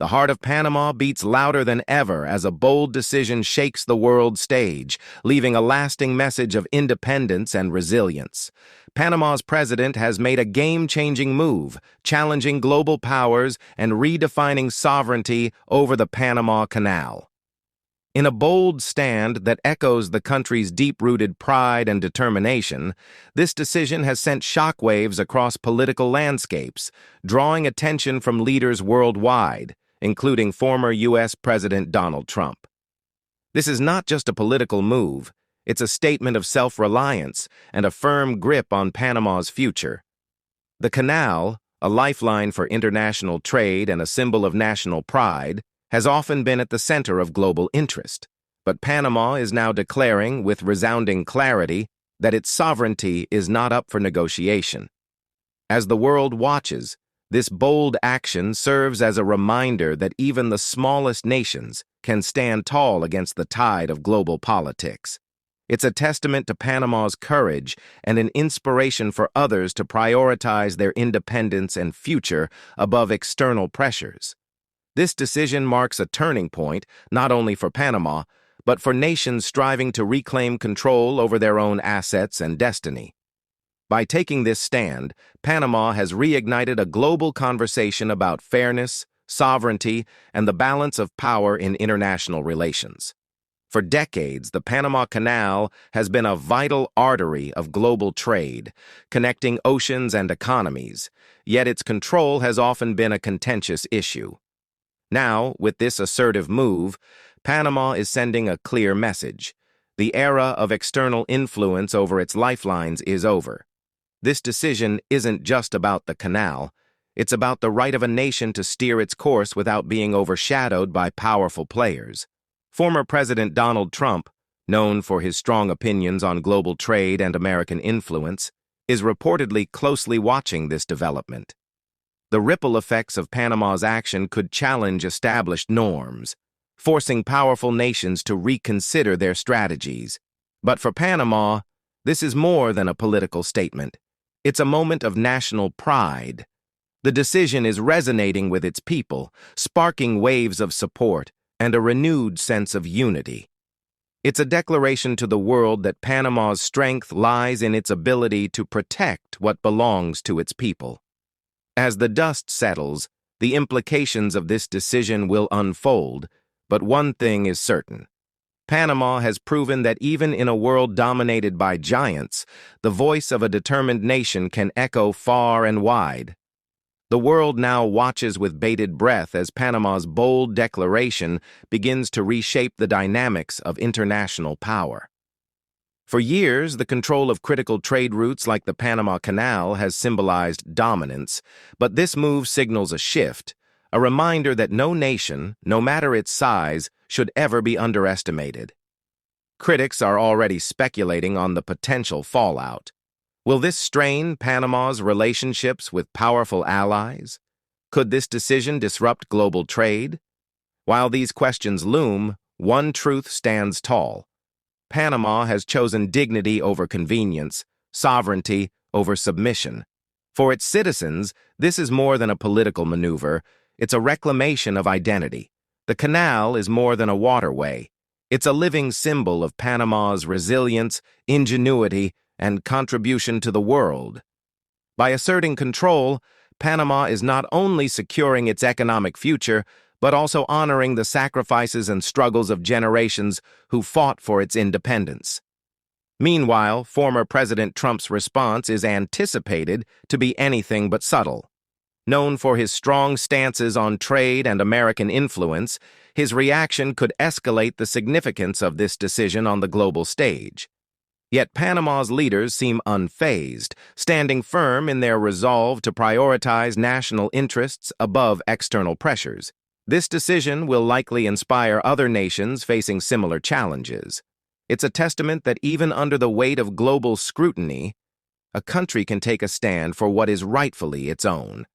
The heart of Panama beats louder than ever as a bold decision shakes the world stage, leaving a lasting message of independence and resilience. Panama's president has made a game-changing move, challenging global powers and redefining sovereignty over the Panama Canal. In a bold stand that echoes the country's deep-rooted pride and determination, this decision has sent shockwaves across political landscapes, drawing attention from leaders worldwide, including former U.S. President Donald Trump. This is not just a political move, it's a statement of self-reliance and a firm grip on Panama's future. The canal, a lifeline for international trade and a symbol of national pride, has often been at the center of global interest. But Panama is now declaring, with resounding clarity, that its sovereignty is not up for negotiation. As the world watches, this bold action serves as a reminder that even the smallest nations can stand tall against the tide of global politics. It's a testament to Panama's courage and an inspiration for others to prioritize their independence and future above external pressures. This decision marks a turning point not only for Panama, but for nations striving to reclaim control over their own assets and destiny. By taking this stand, Panama has reignited a global conversation about fairness, sovereignty, and the balance of power in international relations. For decades, the Panama Canal has been a vital artery of global trade, connecting oceans and economies, yet its control has often been a contentious issue. Now, with this assertive move, Panama is sending a clear message. The era of external influence over its lifelines is over. This decision isn't just about the canal, it's about the right of a nation to steer its course without being overshadowed by powerful players. Former President Donald Trump, known for his strong opinions on global trade and American influence, is reportedly closely watching this development. The ripple effects of Panama's action could challenge established norms, forcing powerful nations to reconsider their strategies. But for Panama, this is more than a political statement. It's a moment of national pride. The decision is resonating with its people, sparking waves of support and a renewed sense of unity. It's a declaration to the world that Panama's strength lies in its ability to protect what belongs to its people. As the dust settles, the implications of this decision will unfold, but one thing is certain. Panama has proven that even in a world dominated by giants, the voice of a determined nation can echo far and wide. The world now watches with bated breath as Panama's bold declaration begins to reshape the dynamics of international power. For years, the control of critical trade routes like the Panama Canal has symbolized dominance, but this move signals a shift, a reminder that no nation, no matter its size, should ever be underestimated. Critics are already speculating on the potential fallout. Will this strain Panama's relationships with powerful allies? Could this decision disrupt global trade? While these questions loom, one truth stands tall. Panama has chosen dignity over convenience, sovereignty over submission. For its citizens, this is more than a political maneuver, it's a reclamation of identity. The canal is more than a waterway. It's a living symbol of Panama's resilience, ingenuity, and contribution to the world. By asserting control, Panama is not only securing its economic future, but also honoring the sacrifices and struggles of generations who fought for its independence. Meanwhile, former President Trump's response is anticipated to be anything but subtle. Known for his strong stances on trade and American influence, his reaction could escalate the significance of this decision on the global stage. Yet Panama's leaders seem unfazed, standing firm in their resolve to prioritize national interests above external pressures. This decision will likely inspire other nations facing similar challenges. It's a testament that even under the weight of global scrutiny, a country can take a stand for what is rightfully its own.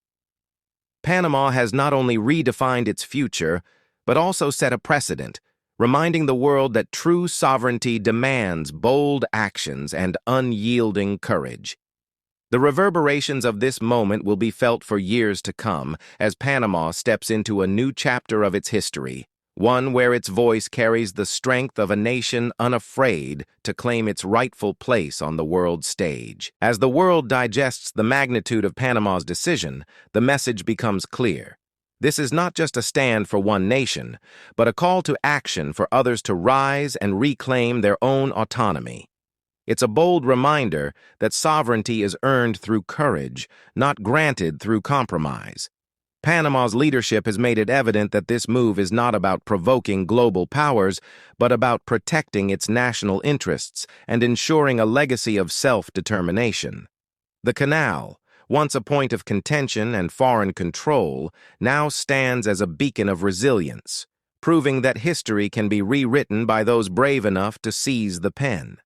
Panama has not only redefined its future, but also set a precedent, reminding the world that true sovereignty demands bold actions and unyielding courage. The reverberations of this moment will be felt for years to come as Panama steps into a new chapter of its history, one where its voice carries the strength of a nation unafraid to claim its rightful place on the world stage. As the world digests the magnitude of Panama's decision, the message becomes clear. This is not just a stand for one nation, but a call to action for others to rise and reclaim their own autonomy. It's a bold reminder that sovereignty is earned through courage, not granted through compromise. Panama's leadership has made it evident that this move is not about provoking global powers, but about protecting its national interests and ensuring a legacy of self-determination. The canal, once a point of contention and foreign control, now stands as a beacon of resilience, proving that history can be rewritten by those brave enough to seize the pen.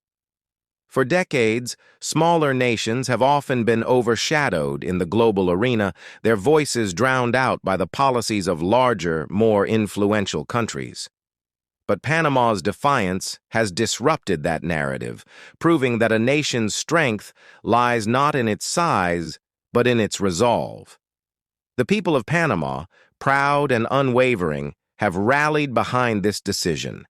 For decades, smaller nations have often been overshadowed in the global arena, their voices drowned out by the policies of larger, more influential countries. But Panama's defiance has disrupted that narrative, proving that a nation's strength lies not in its size, but in its resolve. The people of Panama, proud and unwavering, have rallied behind this decision.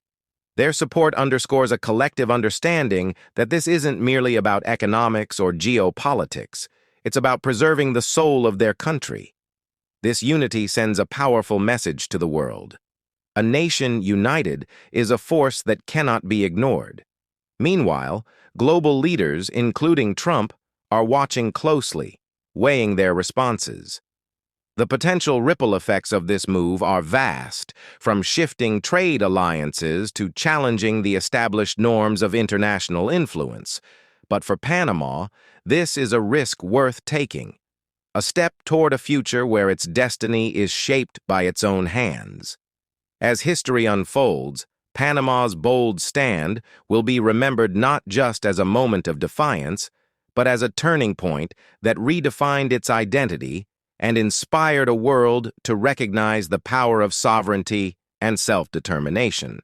Their support underscores a collective understanding that this isn't merely about economics or geopolitics. It's about preserving the soul of their country. This unity sends a powerful message to the world. A nation united is a force that cannot be ignored. Meanwhile, global leaders, including Trump, are watching closely, weighing their responses. The potential ripple effects of this move are vast, from shifting trade alliances to challenging the established norms of international influence. But for Panama, this is a risk worth taking, a step toward a future where its destiny is shaped by its own hands. As history unfolds, Panama's bold stand will be remembered not just as a moment of defiance, but as a turning point that redefined its identity and inspired a world to recognize the power of sovereignty and self-determination.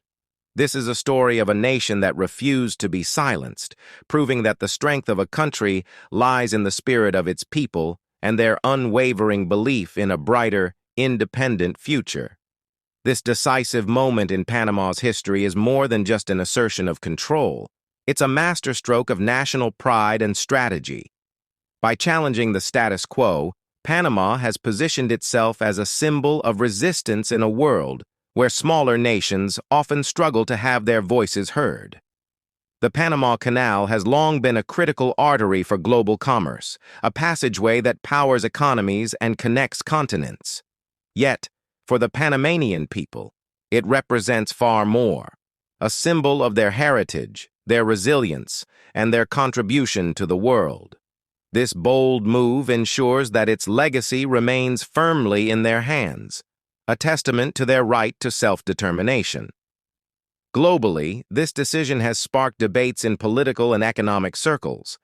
This is a story of a nation that refused to be silenced, proving that the strength of a country lies in the spirit of its people and their unwavering belief in a brighter, independent future. This decisive moment in Panama's history is more than just an assertion of control. It's a masterstroke of national pride and strategy. By challenging the status quo, Panama has positioned itself as a symbol of resistance in a world where smaller nations often struggle to have their voices heard. The Panama Canal has long been a critical artery for global commerce, a passageway that powers economies and connects continents. Yet, for the Panamanian people, it represents far more, a symbol of their heritage, their resilience, and their contribution to the world. This bold move ensures that its legacy remains firmly in their hands, a testament to their right to self-determination. Globally, this decision has sparked debates in political and economic circles.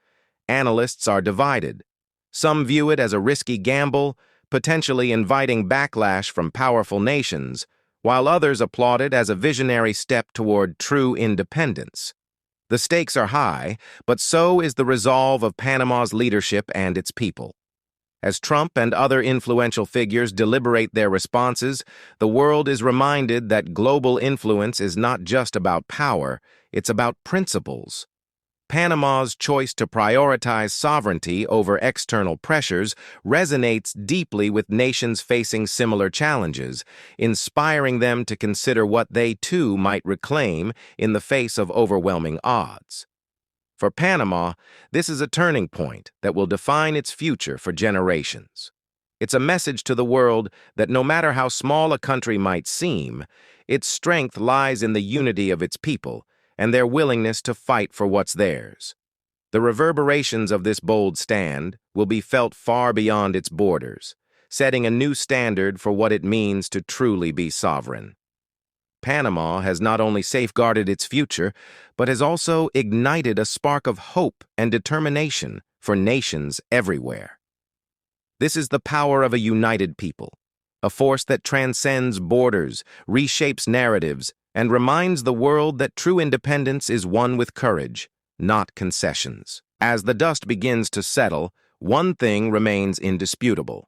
Analysts are divided. Some view it as a risky gamble, potentially inviting backlash from powerful nations, while others applaud it as a visionary step toward true independence. The stakes are high, but so is the resolve of Panama's leadership and its people. As Trump and other influential figures deliberate their responses, the world is reminded that global influence is not just about power, it's about principles. Panama's choice to prioritize sovereignty over external pressures resonates deeply with nations facing similar challenges, inspiring them to consider what they too might reclaim in the face of overwhelming odds. For Panama, this is a turning point that will define its future for generations. It's a message to the world that no matter how small a country might seem, its strength lies in the unity of its people and their willingness to fight for what's theirs. The reverberations of this bold stand will be felt far beyond its borders, setting a new standard for what it means to truly be sovereign. Panama has not only safeguarded its future, but has also ignited a spark of hope and determination for nations everywhere. This is the power of a united people, a force that transcends borders, reshapes narratives, and reminds the world that true independence is won with courage, not concessions. As the dust begins to settle, one thing remains indisputable.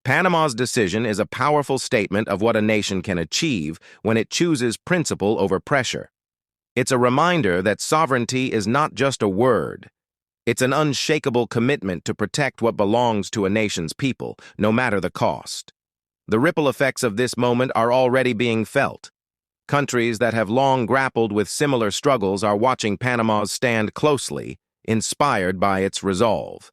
Panama's decision is a powerful statement of what a nation can achieve when it chooses principle over pressure. It's a reminder that sovereignty is not just a word. It's an unshakable commitment to protect what belongs to a nation's people, no matter the cost. The ripple effects of this moment are already being felt. Countries that have long grappled with similar struggles are watching Panama's stand closely, inspired by its resolve.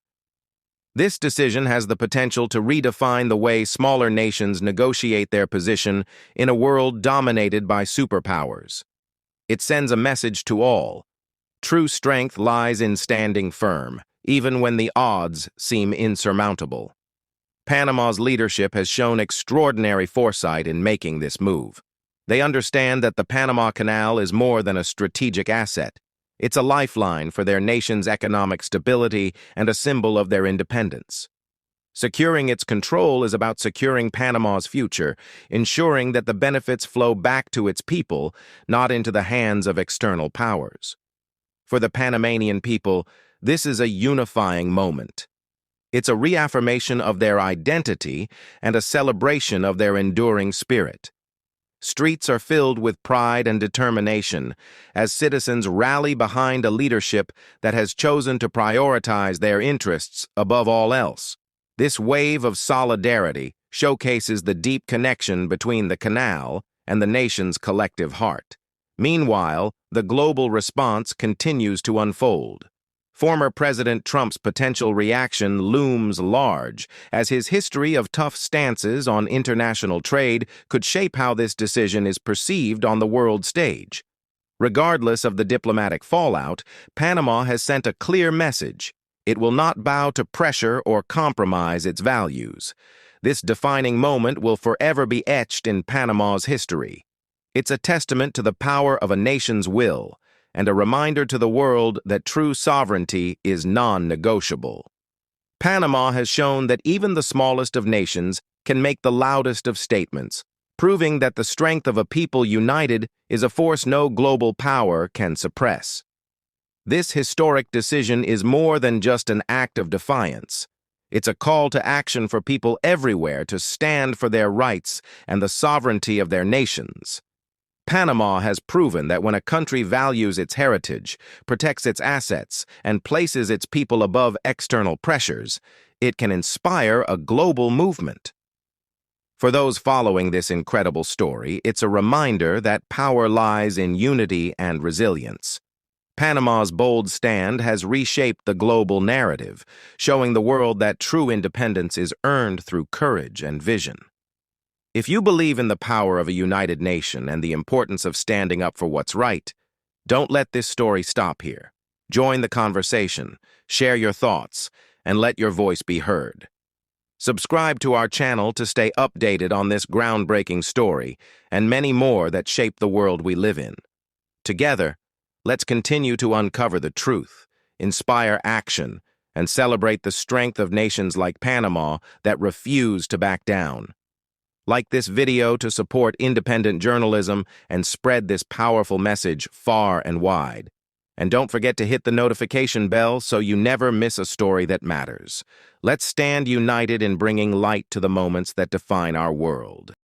This decision has the potential to redefine the way smaller nations negotiate their position in a world dominated by superpowers. It sends a message to all. True strength lies in standing firm, even when the odds seem insurmountable. Panama's leadership has shown extraordinary foresight in making this move. They understand that the Panama Canal is more than a strategic asset. It's a lifeline for their nation's economic stability and a symbol of their independence. Securing its control is about securing Panama's future, ensuring that the benefits flow back to its people, not into the hands of external powers. For the Panamanian people, this is a unifying moment. It's a reaffirmation of their identity and a celebration of their enduring spirit. Streets are filled with pride and determination as citizens rally behind a leadership that has chosen to prioritize their interests above all else. This wave of solidarity showcases the deep connection between the canal and the nation's collective heart. Meanwhile, the global response continues to unfold. Former President Trump's potential reaction looms large, as his history of tough stances on international trade could shape how this decision is perceived on the world stage. Regardless of the diplomatic fallout, Panama has sent a clear message. It will not bow to pressure or compromise its values. This defining moment will forever be etched in Panama's history. It's a testament to the power of a nation's will, and a reminder to the world that true sovereignty is non-negotiable. Panama has shown that even the smallest of nations can make the loudest of statements, proving that the strength of a people united is a force no global power can suppress. This historic decision is more than just an act of defiance. It's a call to action for people everywhere to stand for their rights and the sovereignty of their nations. Panama has proven that when a country values its heritage, protects its assets, and places its people above external pressures, it can inspire a global movement. For those following this incredible story, it's a reminder that power lies in unity and resilience. Panama's bold stand has reshaped the global narrative, showing the world that true independence is earned through courage and vision. If you believe in the power of a united nation and the importance of standing up for what's right, don't let this story stop here. Join the conversation, share your thoughts, and let your voice be heard. Subscribe to our channel to stay updated on this groundbreaking story and many more that shape the world we live in. Together, let's continue to uncover the truth, inspire action, and celebrate the strength of nations like Panama that refuse to back down. Like this video to support independent journalism and spread this powerful message far and wide. And don't forget to hit the notification bell so you never miss a story that matters. Let's stand united in bringing light to the moments that define our world.